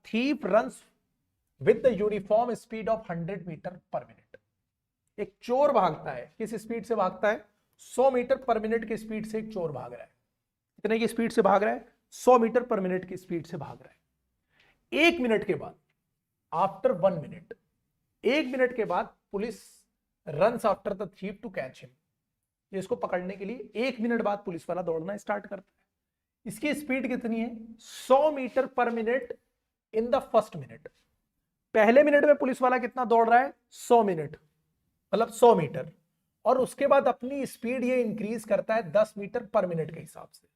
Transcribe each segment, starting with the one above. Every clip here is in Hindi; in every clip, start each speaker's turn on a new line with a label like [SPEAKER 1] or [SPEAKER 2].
[SPEAKER 1] thief runs with the uniform speed of 100 metre per minute. एक चोर भागता है, किस स्पीड से भागता है? 100 मीटर पर मिनट की स्पीड से एक चोर भाग रहा है। कितने की स्पीड से भाग रहा है? 100 मीटर पर मिनट की स्पीड से भाग रहा है। 1 मिनट के बाद, आफ्टर 1 मिनट, 1 मिनट के बाद police runs after the thief to catch him. इसको पकड़ने के लिए 1 मिनट बाद पुलिस वाला दौड़ना स्टार्ट करता है। इसकी स्पीड कितनी है? 100 metre per minute in the first minute. पहले मिनट में पुलिस वाला कितना दौड़ रहा है? 100 मिनट, मतलब 100 मीटर। और उसके बाद अपनी स्पीड ये इंक्रीज करता है 10 मीटर पर मिनट के हिसाब से।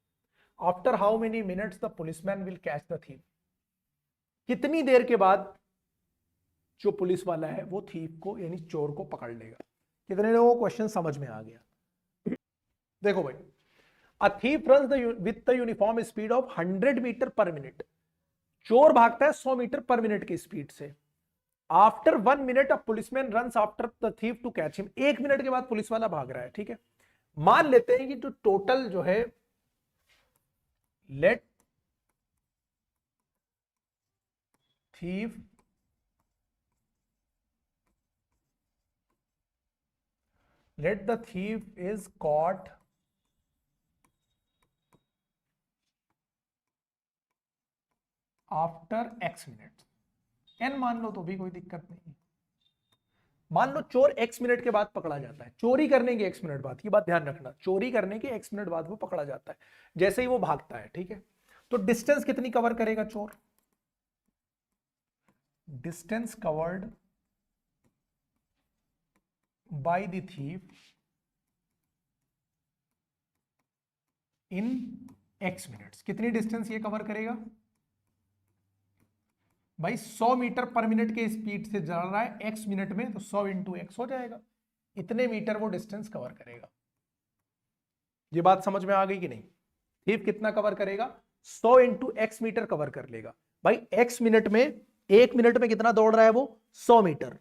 [SPEAKER 1] After how many minutes the policeman will catch the thief. कितनी देर के बाद जो पुलिस वाला है वो थीफ को यानी चोर को पकड़ लेगा? कितने लोगों को क्वेश्चन समझ में आ गया? देखो भाई, a thief runs with the uniform speed of 100 metre per minute. चोर भागता है 100 मीटर पर मिनट की स्पीड से। After 1 minute a policeman runs after the thief to catch him. 1 minute के बाद पुलिस वाला भाग रहा है, ठीक है। मान लेते हैं कि जो टोटल जो है, let thief let the thief is caught after x minute. n मान लो तो भी कोई दिक्कत नहीं। मान लो चोर x मिनट के बाद पकड़ा जाता है। चोरी करने के x मिनट बाद, ये बात ध्यान रखना, चोरी करने के x मिनट बाद वो पकड़ा जाता है। जैसे ही वो भागता है, ठीक है, तो डिस्टेंस कितनी कवर करेगा चोर? Distance covered by the thief in x minutes. कितनी डिस्टेंस ये कवर करेगा भाई? 100 मीटर पर मिनट के स्पीड से चल रहा है x मिनट में, तो 100 इंटू x हो जाएगा। इतने मीटर वो डिस्टेंस कवर करेगा। ये बात समझ में आ गई कि नहीं? थीफ कितना कवर करेगा? 100 इंटू x मीटर कवर कर लेगा भाई। x मिनट में, 1 मिनट में कितना दौड़ रहा है वो? 100 मीटर।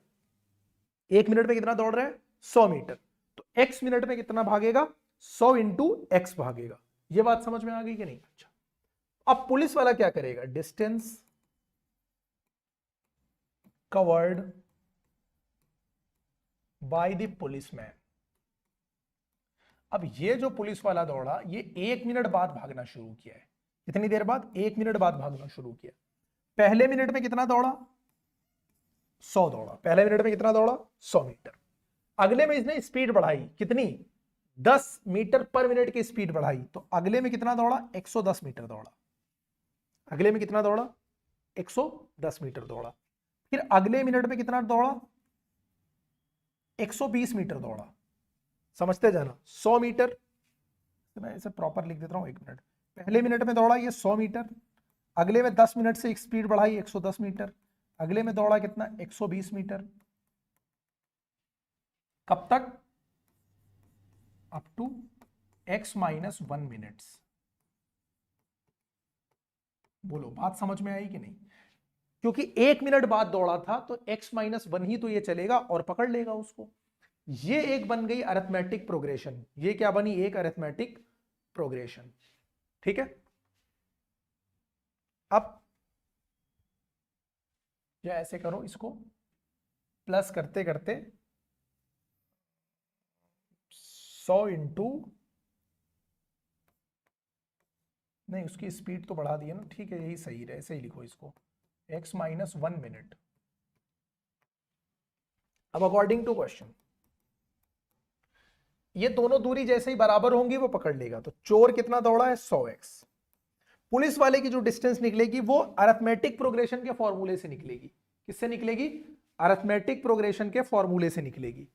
[SPEAKER 1] 1 मिनट में कितना दौड़ रहा है? 100 मीटर। तो x मिनट में कितना भागेगा? 100 इंटू x भागेगा। ये बात समझ में आ गई कि नहीं? अच्छा, अब पुलिस वाला क्या करेगा? Distance covered by the policeman. अब ये जो पुलिस वाला दौड़ा, ये 1 मिनट बाद भागना शुरू किया है। कितनी देर बाद? 1 मिनट बाद भागना शुरू किया। पहले मिनट में कितना दौड़ा? 100 दौड़ा। पहले मिनट में कितना दौड़ा? 100 मीटर। अगले में इसने स्पीड बढ़ाई, कितनी? 10 मीटर पर मिनट की स्पीड बढ़ाई, तो अगले में कितना दौड़ा? 110 मीटर दौड़ा। अगले में कितना दौड़ा? 110 मीटर दौड़ा। फिर अगले मिनट में कितना दौड़ा? 120 मीटर दौड़ा। समझते जाना। 100 मीटर, मैं इसे प्रॉपर लिख देता हूं, 1 मिनट। पहले मिनट में दौड़ा ये 100 मीटर। अगले में 10 मिनट से स्पीड बढ़ाई 110 मीटर। अगले में दौड़ा कितना? 120 मीटर। कब तक? Up to x minus 1 minutes. बोलो, बात समझ में आई कि नहीं? क्योंकि 1 मिनट बाद दौड़ा था, तो x माइनस 1 ही तो ये चलेगा और पकड़ लेगा उसको। ये एक बन गई अरिथमेटिक प्रोग्रेशन। ये क्या बनी? एक अरिथमेटिक प्रोग्रेशन, ठीक है। अब या ऐसे करो, इसको प्लस करते करते 100 इंटू, नहीं उसकी स्पीड तो बढ़ा दी है ना, ठीक है, यही सही है, ऐसे ही लिखो इसको, x माइनस 1 मिनट। अब अकॉर्डिंग टू क्वेश्चन, ये दोनों दूरी जैसे ही बराबर होंगी वो पकड़ लेगा। तो चोर कितना दौड़ा है? 100x। पुलिस वाले की जो डिस्टेंस निकलेगी वो अरिथमेटिक प्रोग्रेशन के फॉर्मूले से निकलेगी। किससे निकलेगी? अरिथमेटिक प्रोग्रेशन के फॉर्मूले से निकलेगी।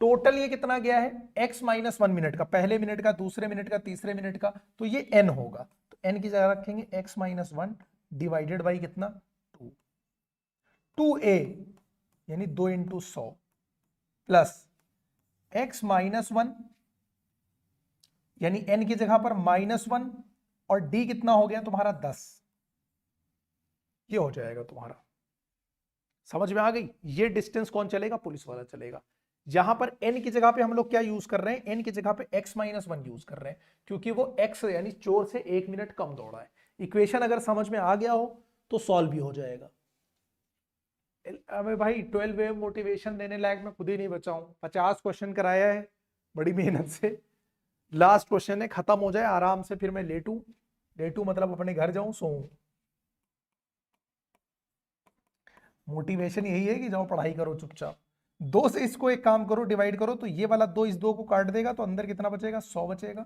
[SPEAKER 1] टोटल ये कितना गया है? x माइनस 1 मिनट का, पहले मिनट का, दूसरे मिनट का, तीसरे मिनट का, तो ये n होगा। तो n की जगह रखेंगे x माइनस 1 डिवाइडेड बाई कितना? 2। 2a यानी 2 इंटू 100 प्लस x माइनस 1 यानी n की जगह पर -1 और d कितना हो गया तुम्हारा? 10। ये हो जाएगा तुम्हारा। समझ में आ गई? ये डिस्टेंस कौन चलेगा? पुलिस वाला चलेगा। यहां पर n की जगह पे हम लोग क्या यूज कर रहे हैं? n की जगह पे x माइनस 1 यूज कर रहे हैं, क्योंकि वो x यानी चोर से 1 मिनट कम दौड़ा है। इक्वेशन अगर समझ में आ गया हो तो सॉल्व भी हो जाएगा। अबे भाई 12 वेव मोटिवेशन देने लायक मैं खुद ही नहीं बचा हूं। 50 क्वेश्चन कराया है बड़ी मेहनत से, लास्ट क्वेश्चन है, खत्म हो जाए आराम से, फिर मैं लेटू मतलब अपने घर जाऊं, सोऊं। मोटिवेशन यही है कि जाओ पढ़ाई करो चुपचाप। 2 से इसको एक काम करो, डिवाइड करो, तो ये वाला 2 इस 2 को काट देगा, तो अंदर कितना बचेगा, 100 बचेगा।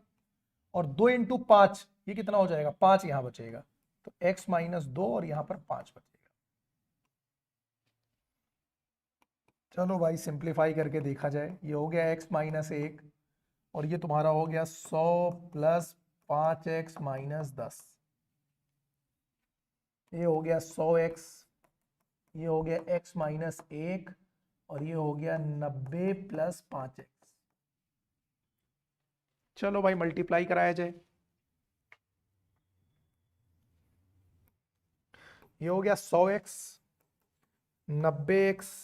[SPEAKER 1] और 2 इंटू 5 ये कितना हो जाएगा, 5 यहां बचेगा, तो x माइनस 2 और यहां पर 5 बचेगा। चलो भाई सिंप्लीफाई करके देखा जाए, ये हो गया x माइनस 1 और ये तुम्हारा हो गया 100 प्लस 5x माइनस 10, ये हो गया 100x, ये हो गया x माइनस 1 और ये हो गया 90 प्लस 5x। चलो भाई मल्टीप्लाई कराया जाए, ये हो गया 100x 90x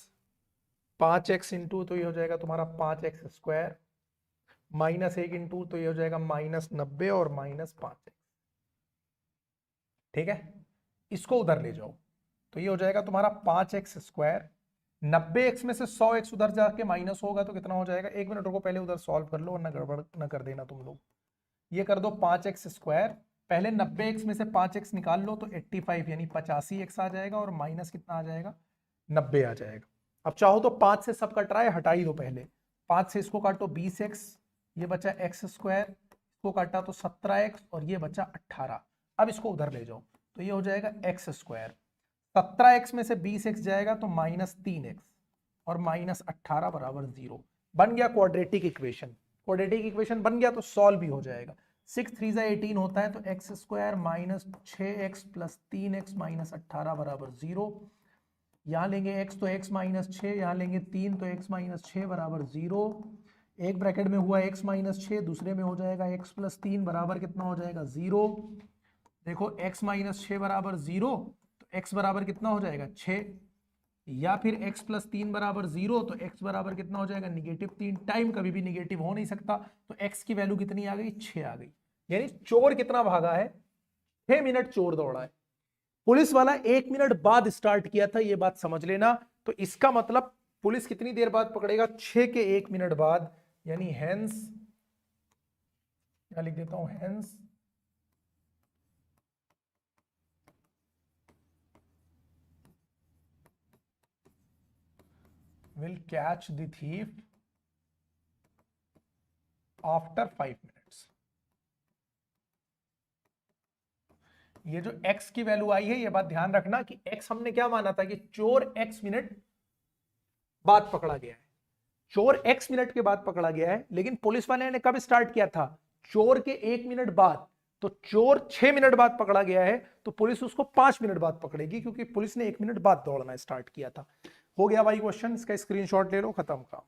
[SPEAKER 1] 5x इंटू, तो ये हो जाएगा तुम्हारा 5x स्क्वायर, माइनस 1 इंटू, तो ये हो जाएगा माइनस 90 और माइनस 5x। ठीक है, इसको उधर ले जाओ, तो ये हो जाएगा तुम्हारा 5x स्क्वायर, 90x में से 100x उधर जाके माइनस होगा तो कितना हो जाएगा, 1 मिनट रुको पहले उधर सॉल्व कर लो वरना गड़बड़ न कर देना तुम लोग। ये कर दो 5x स्क्वायर, पहले 90x में से 5x निकाल लो तो 85 यानी 85x आ जाएगा और माइनस कितना आ जाएगा, 90 आ जाएगा। अब चाहो तो 5 से सब कट रहा है, हटा ही दो पहले, 5 से इसको काटो 20x, ये बचा x स्क्वायर, इसको काटा तो 17x और ये बचा 18। अब इसको उधर ले जाओ तो ये हो जाएगा x स्क्वायर, 17x में से 20x जाएगा तो माइनस 3x और माइनस 18 बराबर 0। बन गया क्वाड्रेटिक इक्वेशन, क्वाड्रेटिक इक्वेशन बन गया तो सॉल्व भी हो जाएगा। 6 3 18 होता है तो x square minus 6x plus 3x minus 18 बराबर 0। यहाँ लेंगे x तो x माइनस 6, यहाँ लेंगे 3 तो x माइनस 6 बराबर 0। एक ब्रैकेट में हुआ x माइनस 6, दूसरे में हो जाएगा x प्लस 3 बराबर कितना हो जाएगा 0। देखो x माइनस 6 बराबर 0 तो x बराबर कितना हो जाएगा 6, या फिर x प्लस 3 बराबर 0 तो x बराबर कितना हो जाएगा -3। टाइम कभी भी निगेटिव हो नहीं सकता, तो x की वैल्यू कितनी आ गई, 6 आ गई। यानी चोर कितना भागा है, 6 मिनट चोर दौड़ा है। पुलिस वाला 1 मिनट बाद स्टार्ट किया था, ये बात समझ लेना। तो इसका मतलब पुलिस कितनी देर बाद पकड़ेगा, 6 के 1 मिनट बाद, यानी हेंस, यहां लिख देता हूं hence will catch the thief after 5 minutes। ये जो x की वैल्यू आई है, ये बात ध्यान रखना कि x हमने क्या माना था कि चोर x मिनट बाद पकड़ा गया है, चोर x मिनट के बाद पकड़ा गया है। लेकिन पुलिस वाले ने कब स्टार्ट किया था, चोर के 1 मिनट बाद। तो चोर 6 मिनट बाद पकड़ा गया है तो पुलिस उसको 5 मिनट बाद पकड़ेगी, क्योंकि पुलिस ने 1 मिनट बाद दौड़ना स्टार्ट किया था। हो गया भाई क्वेश्चन, इसका स्क्रीनशॉट ले लो, खत्म का।